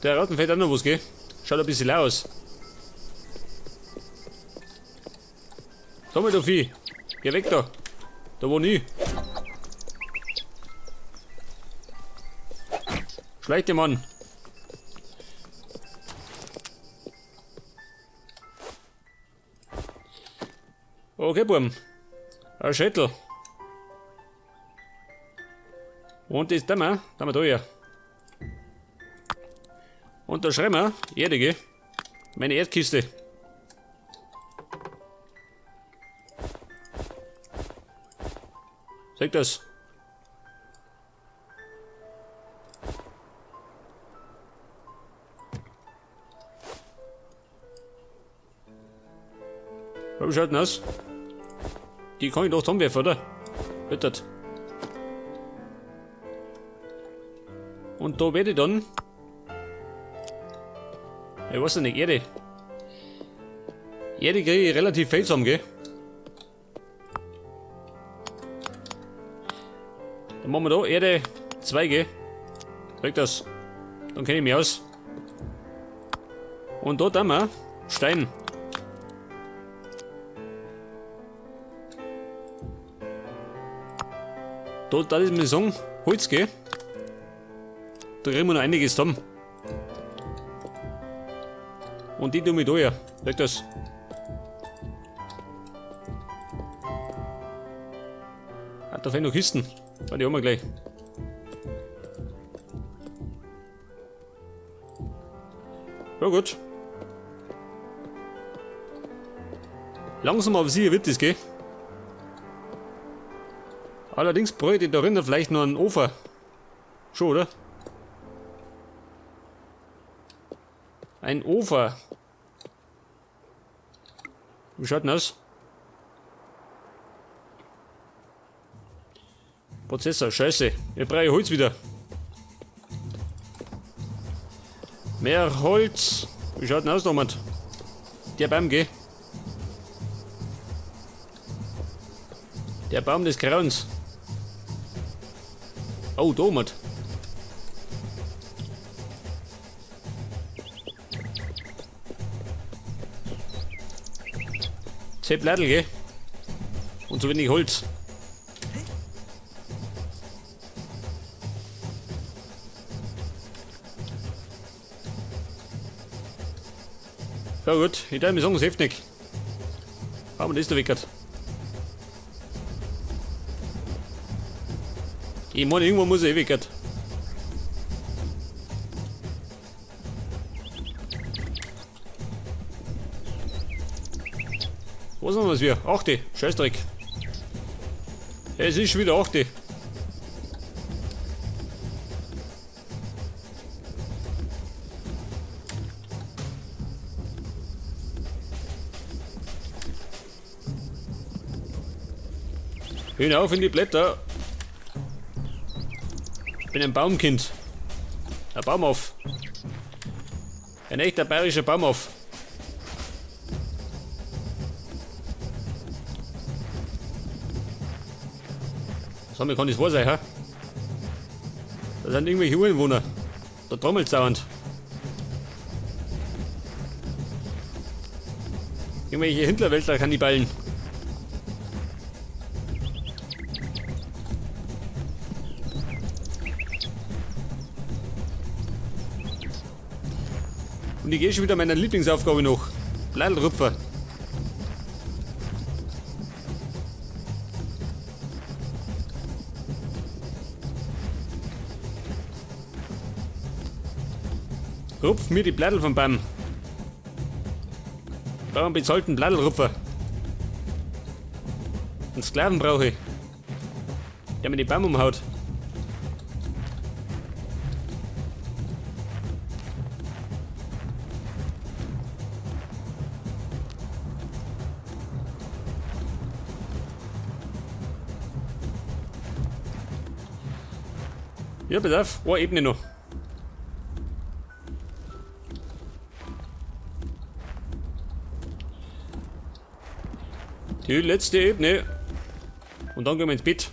Der Ratten fällt auch noch was, gell? Schaut ein bisschen aus. Komm mal, du Vieh. Geh weg da. Da wo nie. Schleich dir, Mann. Okay, Buben. Ein Schädel. Und das da wir da hier. Und da schreiben wir, Erde, gell? Meine Erdkiste. Sag das. Wie schaut denn aus? Die kann ich doch zusammenwerfen, oder? Bitte. Und da werde ich dann. Ich weiß nicht, Erde. Erde kriege ich relativ viel zusammen, gell? Dann machen wir da Erde 2, gell? Sag das. Dann kenne ich mich aus. Und da haben wir Stein. Da ist mir sagen, Holz, gell? Da kriegen wir noch einiges zusammen. Und die tun wir da her. Sag das. Ah, da fehlen noch Kisten. Die haben wir gleich. Ja gut. Langsam aber sicher wird das, gell? Allerdings bräuchte ich darin vielleicht noch einen Ofen. Schon, oder? Ein Ofen. Wie schaut denn aus? Prozessor, scheiße. Ich brauche Holz wieder. Mehr Holz. Wie schaut denn aus, Dormant? Der Baum, geh. Der Baum des Grauens. Oh, Dormant. Zehn Blättel, gell? Und so wenig Holz. Ja gut, ich darf mir sagen, es hilft nicht. Haben wir das da weggert. Ich meine, irgendwann muss er weggert. Was haben wir es wir? 8. Scheißdreck. Es ist schon wieder 8. Hinauf in die Blätter. Ich bin ein Baumkind. Ein Baumauf. Ein echter bayerischer Baumauf. So, mir kann das wahr sein, ha? Da sind irgendwelche Ureinwohner. Da trommelt's dauernd. Irgendwelche Hinterwäldler-Kannibalen. Und ich gehe schon wieder meiner Lieblingsaufgabe noch. Bladdelrupfer. Rupf mir die Blattl vom Baum. Ich brauche einen bezahlten Bladdelrupfer. Einen Sklaven brauche ich. Der mir die Baum umhaut. Ja, pass auf, eine Ebene noch. Die letzte Ebene. Und dann gehen wir ins Bett.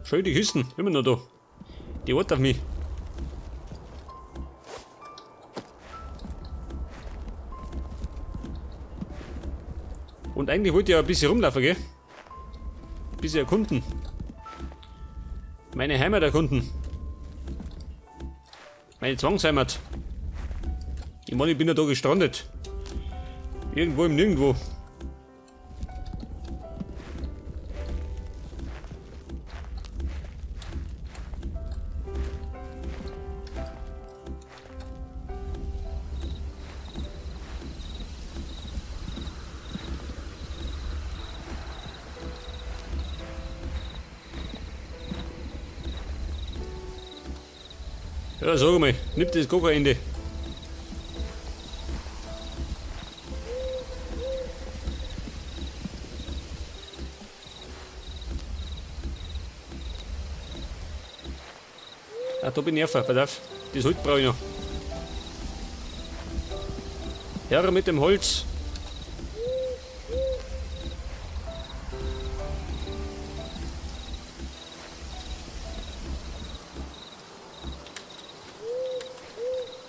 Schau die Kisten, immer noch da. Die warten auf mich. Und eigentlich wollte ich ja ein bisschen rumlaufen, gell? Ein bisschen erkunden. Meine Heimat erkunden. Meine Zwangsheimat. Ich meine, ich bin ja da gestrandet. Irgendwo im Nirgendwo. Ja, sag mal, nimm das Kokainde. Ah, da bin ich einfach, pass auf. Das Holz brauche ich noch. Herr mit dem Holz.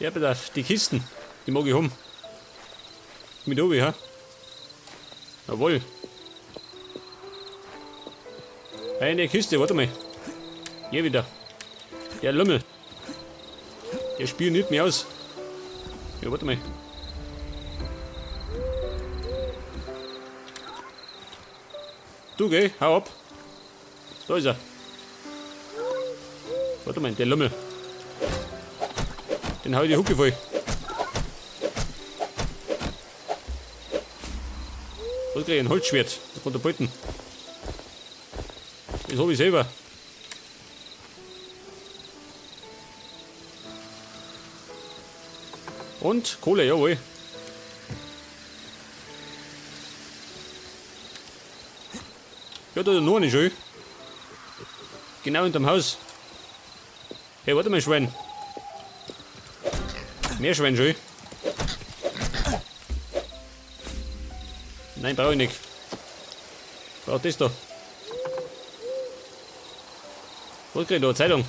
Ja, pass auf, die Kisten, die mag ich haben. Mit oben, ha? Jawohl. Eine Kiste, warte mal. Hier wieder. Der Lümmel. Der spielt nicht mehr aus. Ja, warte mal. Du, geh, hau ab. Da ist er. Warte mal, der Lümmel. Den hau ich die Hucke voll. Was krieg ich? Ein Holzschwert von der Bolten. Das hab ich selber. Und Kohle, jawohl. Ja, da ist noch eine schön. Genau unterm Haus. Hey, warte mal, Schwein. Mehr Schwein schön. Nein, brauche ich nicht. Brauch das da. Was krieg ich da? Zeitung.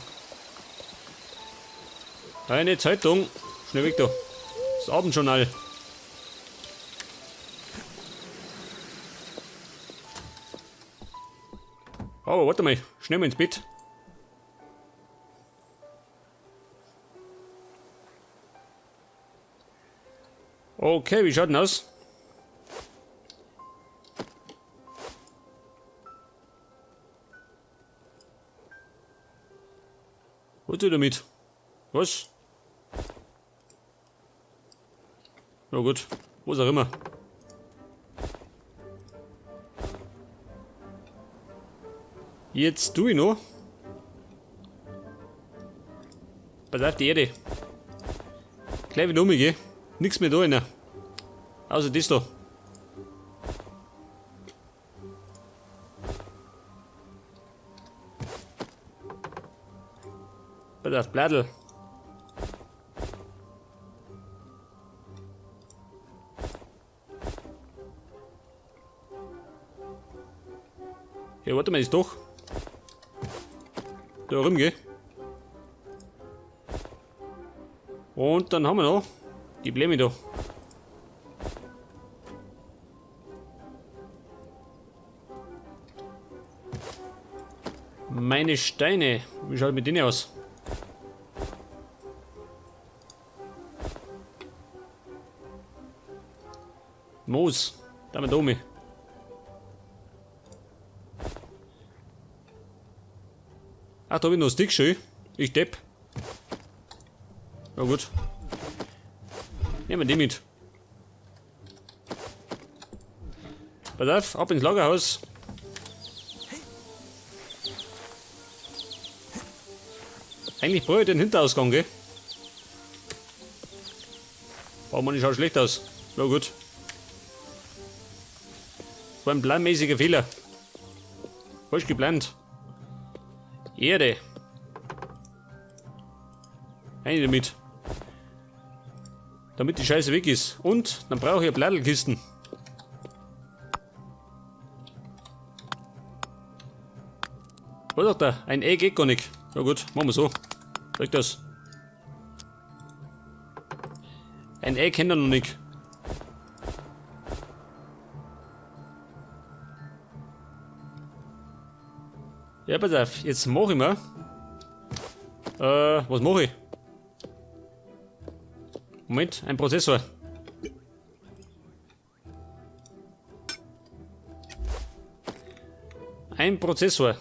Eine Zeitung. Schnell weg da. Das Abendjournal. Oh, warte mal. Schnell mal ins Bett. Okay, wie schaut denn aus? Was tut er damit? Was? Na gut, was auch immer. Jetzt tue ich noch. Pass auf die Erde. Gleich wieder umgehen. Nichts mehr da rein. Außer das da. Pass auf, Bladel. Ja, warte mal, ist doch. Da rum, gell? Und dann haben wir noch die Bläme da. Meine Steine. Wie schaut mit denen aus? Moos. Damit oben. Ach, da habe ich noch Stick schön. Ich depp. Na gut. Nehmen wir die mit. Pass auf, ab ins Lagerhaus. Eigentlich brauche ich den Hinterausgang, gell? Aber man schaut schlecht aus. Na gut. Das war ein planmäßiger Fehler. Falsch geplant. Erde. Rein damit. Damit die Scheiße weg ist. Und dann brauche ich Plattelkisten. Was sagt er? Ein Ei geht gar nicht. Ja gut, machen wir so. Sag das. Ein Ei kennt er noch nicht. Ja, pass auf, jetzt mache ich mal. Was mache ich? Moment, ein Prozessor. Ein Prozessor.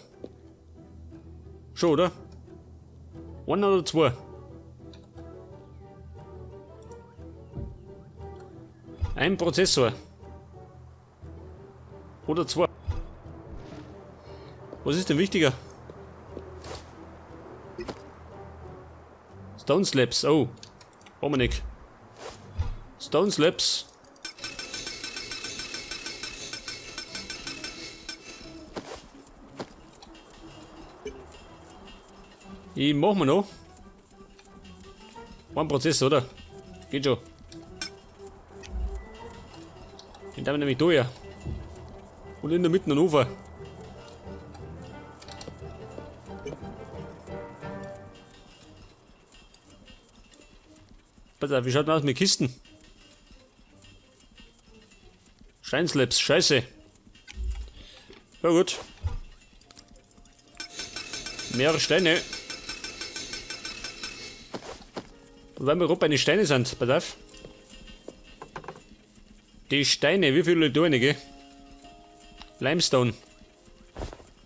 Schon, oder? Ein oder zwei? Ein Prozessor. Oder zwei. Was ist denn wichtiger? Stone Slabs, oh. Brauchen wir nicht. Stone Slabs. Die machen wir noch. Ein Prozess, oder? Geht schon. Den haben wir nämlich da ja. Und in der Mitte einen Ufer. Pass auf, wie schaut denn aus mit Kisten? Steinslabs, scheiße. Ja gut. Mehrere Steine. Weil wir gerade bei den Steinen sind, pass auf. Die Steine, wie viele da einige? Limestone,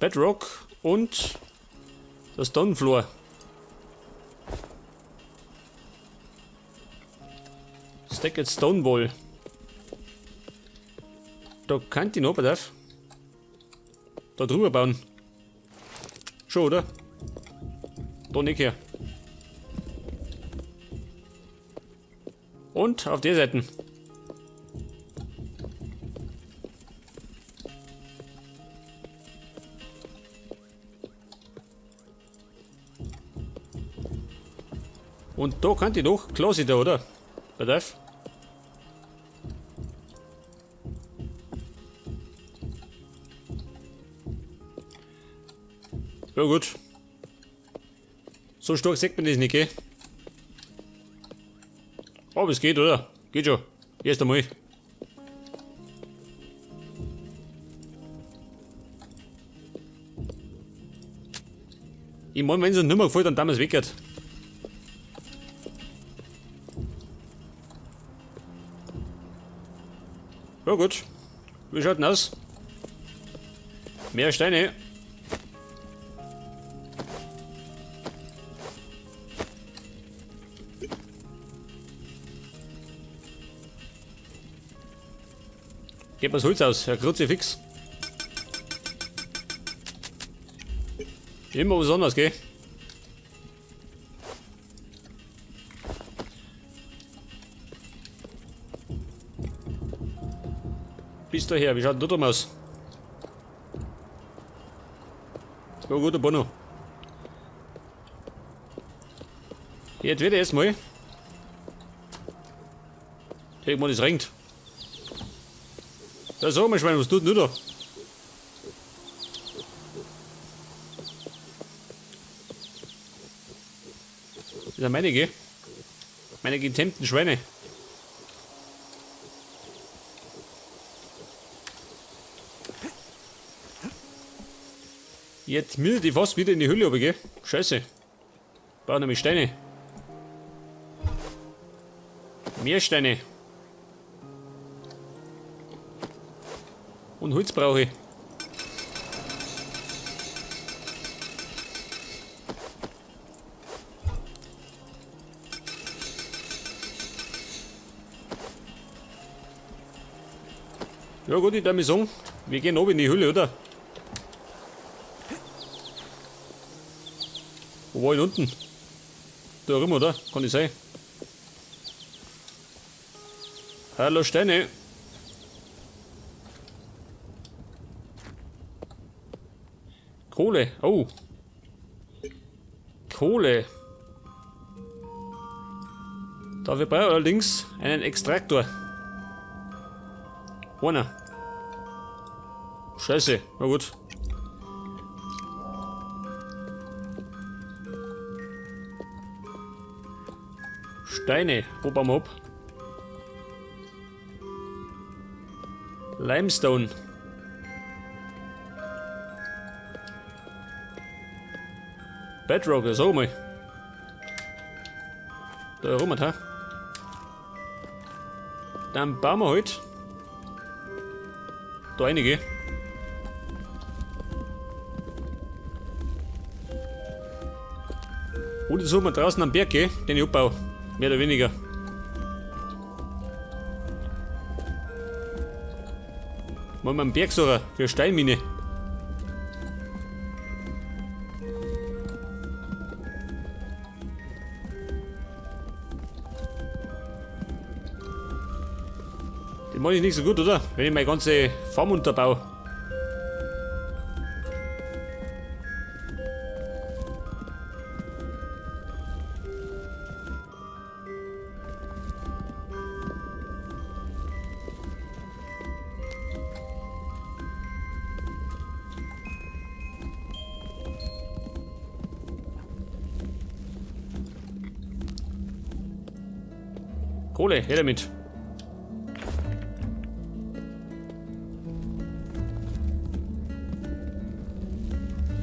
Bedrock und das Stone Floor. Stacked Stone Wall. Da kann ich noch, pass auf. Da drüber bauen. Schon, oder? Da nicht her. Und auf der Seite. Und da kann ich doch Klasse da, oder? Pass auf. Ja gut. So stark sieht man das nicht, gell? Aber es geht, oder? Geht schon. Erst einmal. Ich meine, wenn es uns nicht mehr gefällt, dann damals weggehen. Ja gut. Wie schaut denn aus? Mehr Steine. Geht das Holz aus, Herr Kruzifix. Immer was anderes, gell? Bis daher, wie schaut denn da aus? Ja, guter Bono. Jetzt wird er erstmal. Irgendwann das regnet. Ja, sag mal, Schwein, was tut denn du da? Das sind meine, gell? Meine getämmten Schweine. Jetzt milde die fast wieder in die Hülle, aber gell? Scheiße. Brauche nämlich Steine. Mehr Steine. Und Holz brauche ich. Ja gut, ich darf mich sagen, wir gehen oben in die Hülle, oder? Wo war ich unten? Da rum, oder? Kann ich sein? Hallo Steine. Kohle, oh. Kohle. Dafür brauche ich allerdings einen Extraktor. Einer. Scheiße, na gut. Steine, wo bauen wir ab? Limestone. Bedrock, so mal. Da rum, ha. Dann bauen wir halt. Da einige. Oder suchen wir draußen am Berg, den ich abbau. Mehr oder weniger. Wollen wir am Berg suchen für eine Steinmine. Den mache ich nicht so gut, oder? Wenn ich meine ganze Farm unterbaue. Kohle, her damit.